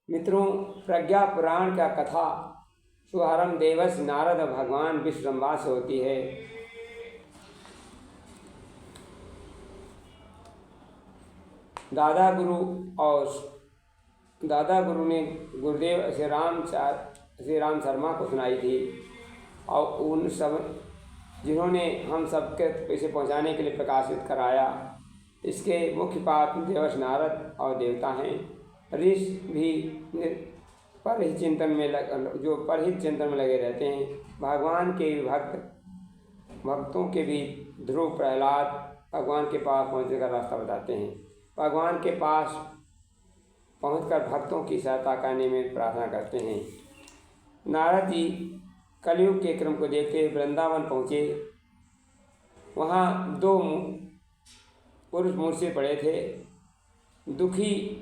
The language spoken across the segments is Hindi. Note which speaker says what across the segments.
Speaker 1: मित्रों, प्रज्ञा पुराण का कथा शुभारंभ देवर्षि नारद और भगवान विश्वम्भर से होती है। दादा गुरु ने गुरुदेव श्री राम शर्मा को सुनाई थी और उन सब जिन्होंने हम सबके पैसे पहुंचाने के लिए प्रकाशित कराया। इसके मुख्य पात्र देवर्षि नारद और देवता हैं। ऋषि भी परहित चिंतन में लगे रहते हैं। भगवान के भक्तों के भी ध्रुव प्रहलाद भगवान के पास पहुँचने का रास्ता बताते हैं। भगवान के पास पहुंचकर भक्तों की सहायता करने में प्रार्थना करते हैं। नारद जी कलयुग के क्रम को देखते वृंदावन पहुँचे। वहाँ दो पुरुष मूर्छित पड़े थे। दुखी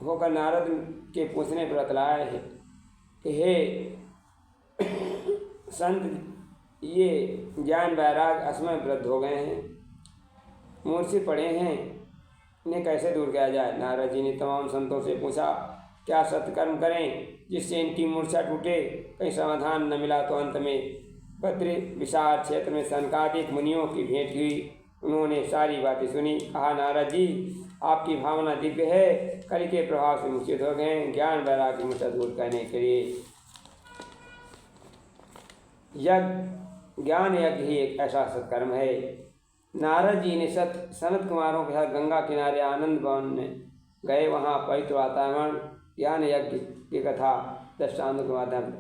Speaker 1: होकर नारद के पूछने पर बतलाया है कि हे संत, ये ज्ञान वैराग असमय वृद्ध हो गए हैं, मूर्छित पड़े हैं, इन्हें कैसे दूर किया जाए। नारद जी ने तमाम संतों से पूछा, क्या सत्कर्म करें जिससे इनकी मूर्छा टूटे। कहीं समाधान न मिला तो अंत में बद्री विशाल क्षेत्र में सनकादिक मुनियों की भेंट हुई। उन्होंने सारी बातें सुनी। कहा, नारद जी, आपकी भावना दिव्य है, कलि के प्रभाव से मूर्छित हो गए। ज्ञान वैराग्य की मूर्छा दूर करने के लिए ज्ञान यज्ञ ही एक ऐसा सत्कर्म है। नारद जी ने सनत कुमारों के साथ गंगा किनारे आनंद वन में गए। वहाँ पवित्र वातावरण, ज्ञान यज्ञ की कथा दृष्टांत के माध्यम।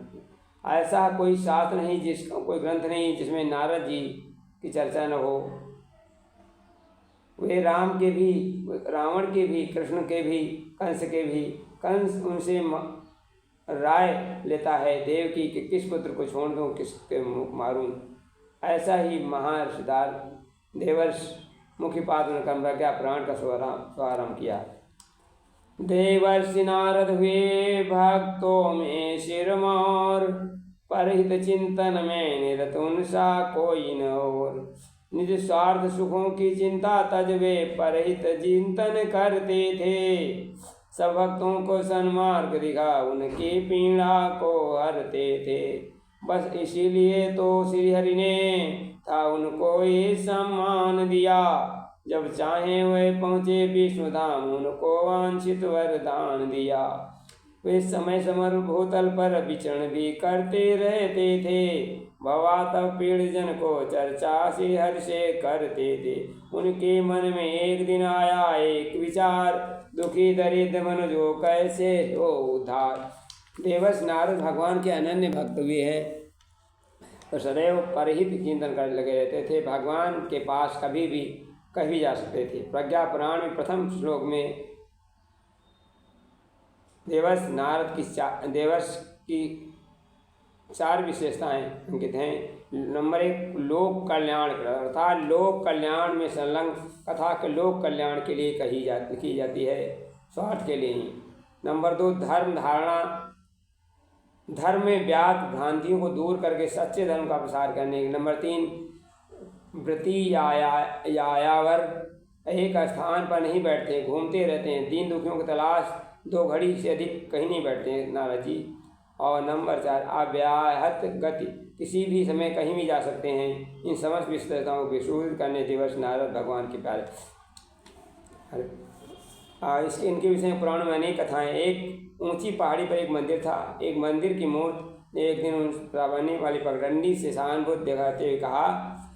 Speaker 1: ऐसा कोई शास्त्र नहीं, कोई ग्रंथ नहीं जिसमें नारद जी की चर्चा न हो। वे राम के भी, रावण के भी, कृष्ण के भी, कंस के भी। कंस उनसे राय लेता है देवकी कि किस पुत्र को छोड़ दूँ, किसके मारूं। ऐसा ही महर्षिदार देवर्षि मुख्य पात्र ने प्रज्ञा पुराण का शुभारंभ किया। देवर्षि नारद हुए भक्तों में शिरमौर, परहित चिंतन में निरत उनसा कोई न और। निज स्वार्थ सुखों की चिंता तज वे परहित चिंतन करते थे। सब भक्तों को सन्मार्ग दिखा, उनकी पीड़ा को हरते थे। बस इसीलिए तो श्री हरि ने था उनको ये सम्मान दिया। जब चाहे वे पहुँचे विष्णु धाम, उनको वांछित वरदान दिया। वे समय समर भूतल पर विचरण भी करते रहते थे। भवा तब पीड़ जन को चर्चा से हर्ष से करते थे। उनके मन में एक दिन आया एक विचार, दुखी दरिद्र मनुजो कैसे हो उद्धार। देवर्षि नारद भगवान के अनन्य भक्त हुए हैं तो सदैव परहित चिंतन करने लगे रहते थे। भगवान के पास कभी जा सकते थे। प्रज्ञा पुराण में प्रथम श्लोक में देवर्षि की 4 विशेषताएं अंकित हैं। नंबर 1, लोक कल्याण, अर्थात लोक कल्याण में संलग्न कथा के लोक कल्याण के लिए की जाती है, स्वार्थ के लिए ही। नंबर 2, धर्म धारणा, धर्म में व्याप्त भ्रांतियों को दूर करके सच्चे धर्म का प्रसार करने। नंबर 3, व्रती यायावर, एक स्थान पर नहीं बैठते, घूमते रहते हैं। दीन दुखियों की तलाश 2 घड़ी से अधिक कहीं नहीं बैठते हैं नारद जी। और नंबर 4, अव्याहत गति, किसी भी समय कहीं भी जा सकते हैं। इन समस्त विशेषताओं को विशुद्ध करने देवर्षि नारद भगवान के प्यारे। इनके विषय में पुराण में अनेक कथाएं। एक ऊंची पहाड़ी पर एक मंदिर था। एक मंदिर की मूर्ति ने एक दिन उन रावणी वाली पगडंडी से सहानुभूति दिखाते हुए कहा,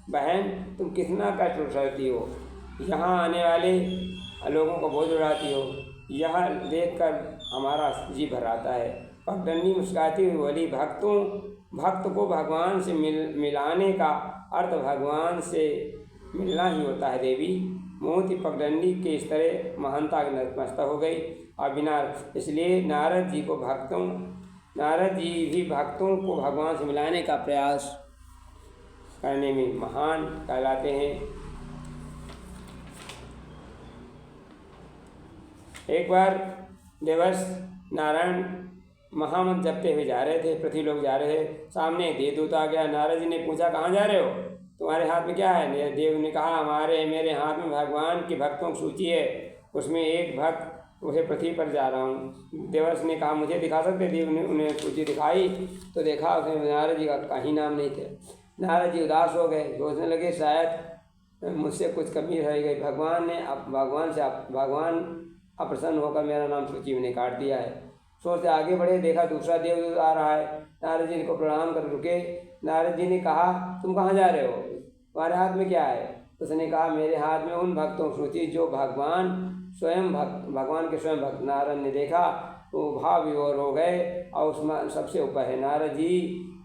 Speaker 1: बहन, तुम कितना कष्ट उठाती हो, यहाँ आने वाले लोगों को बोझ उड़ाती हो, यह देखकर हमारा जी भर आता है। पगडंडी मुस्कुराती हुई बोली, भक्त को भगवान से मिलाने का अर्थ भगवान से मिलना ही होता है देवी। मूर्ति पगडंडी के इस तरह महानता के नतमस्तक हो गई और इसलिए नारद जी भी भक्तों को भगवान से मिलाने का प्रयास करने में महान कहलाते हैं। एक बार देवर्षि नारायण महामंत्र जपते हुए जा रहे थे। पृथ्वी लोग जा रहे थे। सामने एक देवदूत आ गया। नारद जी ने पूछा, कहाँ जा रहे हो, तुम्हारे हाथ में क्या है। देव ने कहा, मेरे हाथ में भगवान के भक्तों की सूची है, उसमें एक भक्त उसे पृथ्वी पर जा रहा हूँ। देवर्षि ने कहा मुझे दिखा सकते? देव ने उन्हें सूची दिखाई तो देखा उसमें नारद जी का कहीं नाम नहीं थे। नारद जी उदास हो गए, सोचने लगे शायद मुझसे कुछ कमी रह गई। भगवान अप्रसन्न होकर मेरा नाम सूची में काट दिया है। सोचते आगे बढ़े, देखा दूसरा देवदूत आ रहा है। नारद जी को प्रणाम कर रुके। नारद जी ने कहा तुम कहाँ जा रहे हो, तुम्हारे हाथ में क्या है? उसने कहा मेरे हाथ में उन भक्तों की सूची जो भगवान के स्वयं भक्त। नारद ने देखा वो भाव विभोर हो गए और उसमें सबसे ऊपर है। नारद जी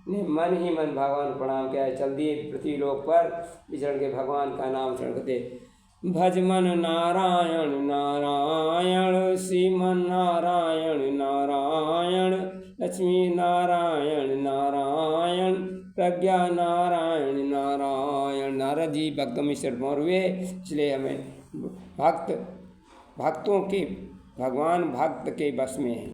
Speaker 1: ने मन ही मन भगवान को प्रणाम किया, चल दिए पृथ्वी लोक पर विचरण के भगवान का नाम स्मरण करते। भज मन नारायण नारायण, श्रीमन नारायण नारायण, लक्ष्मी नारायण नारायण, प्रज्ञा नारायण नारायण। नारद जी भक्तों में सिरमौर हुए, इसलिए हमें भक्तों के भगवान भक्त के बस में है।